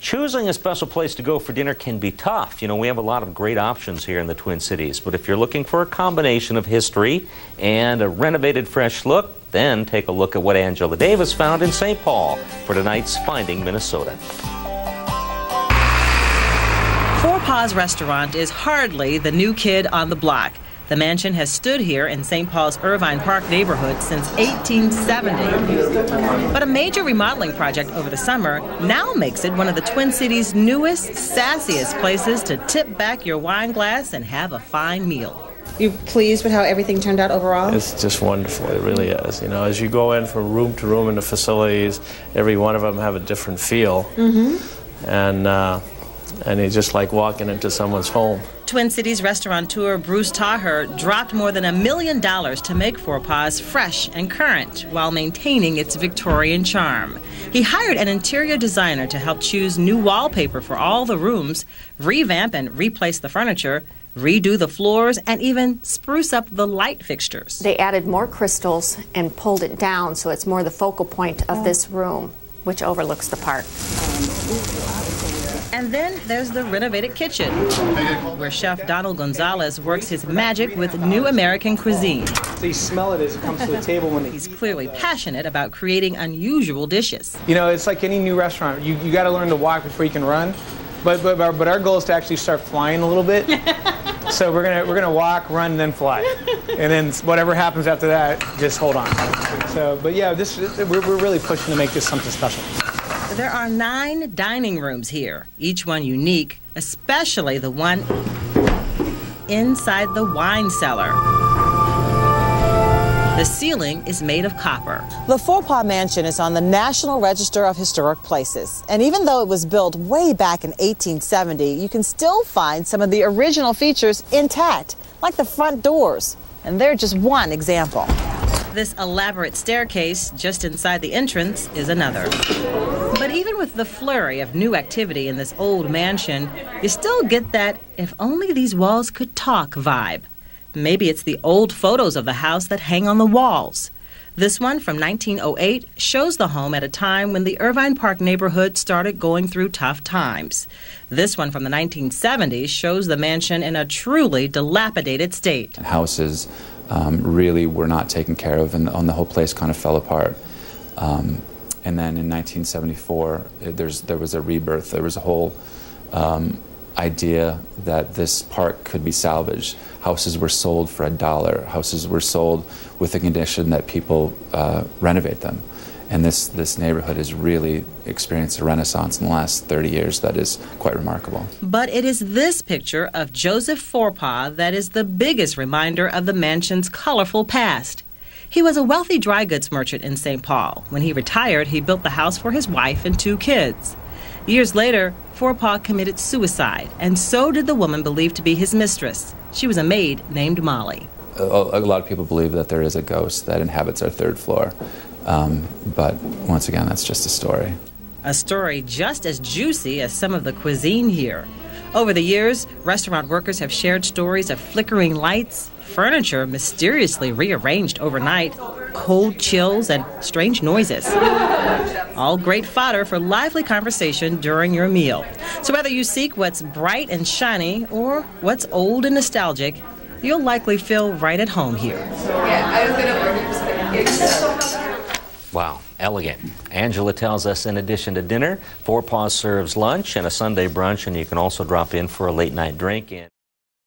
Choosing a special place to go for dinner can be tough. You know, we have a lot of great options here in the Twin Cities, but if you're looking for a combination of history and a renovated fresh look, then take a look at what Angela Davis found in St. Paul for tonight's Finding Minnesota. Forepaugh's restaurant is hardly the new kid on the block. The mansion has stood here in St. Paul's Irvine Park neighborhood since 1870. But a major remodeling project over the summer now makes it one of the Twin Cities' newest, sassiest places to tip back your wine glass and have a fine meal. You pleased with how everything turned out overall? It's just wonderful. It really is. You know, as you go in from room to room in the facilities, every one of them have a different feel. And it's just like walking into someone's home. Twin Cities restaurateur Bruce Taher dropped more than $1 million to make Forepaugh's fresh and current while maintaining its Victorian charm. He hired an interior designer to help choose new wallpaper for all the rooms, revamp and replace the furniture, redo the floors, and even spruce up the light fixtures. They added more crystals and pulled it down so it's more the focal point of this room, which overlooks the park. And then there's the renovated kitchen, where Chef Donald Gonzalez works his magic with new American cuisine. So you smell it as it comes to the table. He's clearly passionate about creating unusual dishes. You know, it's like any new restaurant. You got to learn to walk before you can run. But our goal is to actually start flying a little bit. So we're gonna walk, run, then fly, and then whatever happens after that, just hold on. So, but yeah, we're really pushing to make this something special. There are 9 dining rooms here, each one unique, especially the one inside the wine cellar. The ceiling is made of copper. The Forepaugh Mansion is on the National Register of Historic Places. And even though it was built way back in 1870, you can still find some of the original features intact, like the front doors. And they're just one example. This elaborate staircase just inside the entrance is another. But even with the flurry of new activity in this old mansion, you still get that if only these walls could talk vibe. Maybe it's the old photos of the house that hang on the walls. This one from 1908 shows the home at a time when the Irvine Park neighborhood started going through tough times. This one from the 1970s shows the mansion in a truly dilapidated state. Houses really were not taken care of, and the whole place kind of fell apart. And then in 1974, there was a rebirth. There was a whole idea that this park could be salvaged. Houses were sold for $1. Houses were sold with the condition that people renovate them. And this neighborhood has really experienced a renaissance in the last 30 years that is quite remarkable. But it is this picture of Joseph Forepaugh that is the biggest reminder of the mansion's colorful past. He was a wealthy dry goods merchant in St. Paul. When he retired, he built the house for his wife and 2 kids. Years later, Forepaugh committed suicide, and so did the woman believed to be his mistress. She was a maid named Molly. A lot of people believe that there is a ghost that inhabits our 3rd floor. But once again, that's just a story. A story just as juicy as some of the cuisine here. Over the years, restaurant workers have shared stories of flickering lights, furniture mysteriously rearranged overnight, cold chills, and strange noises. All great fodder for lively conversation during your meal. So whether you seek what's bright and shiny or what's old and nostalgic, you'll likely feel right at home here. Wow, elegant. Angela tells us in addition to dinner, Forepaugh serves lunch and a Sunday brunch, and you can also drop in for a late night drink.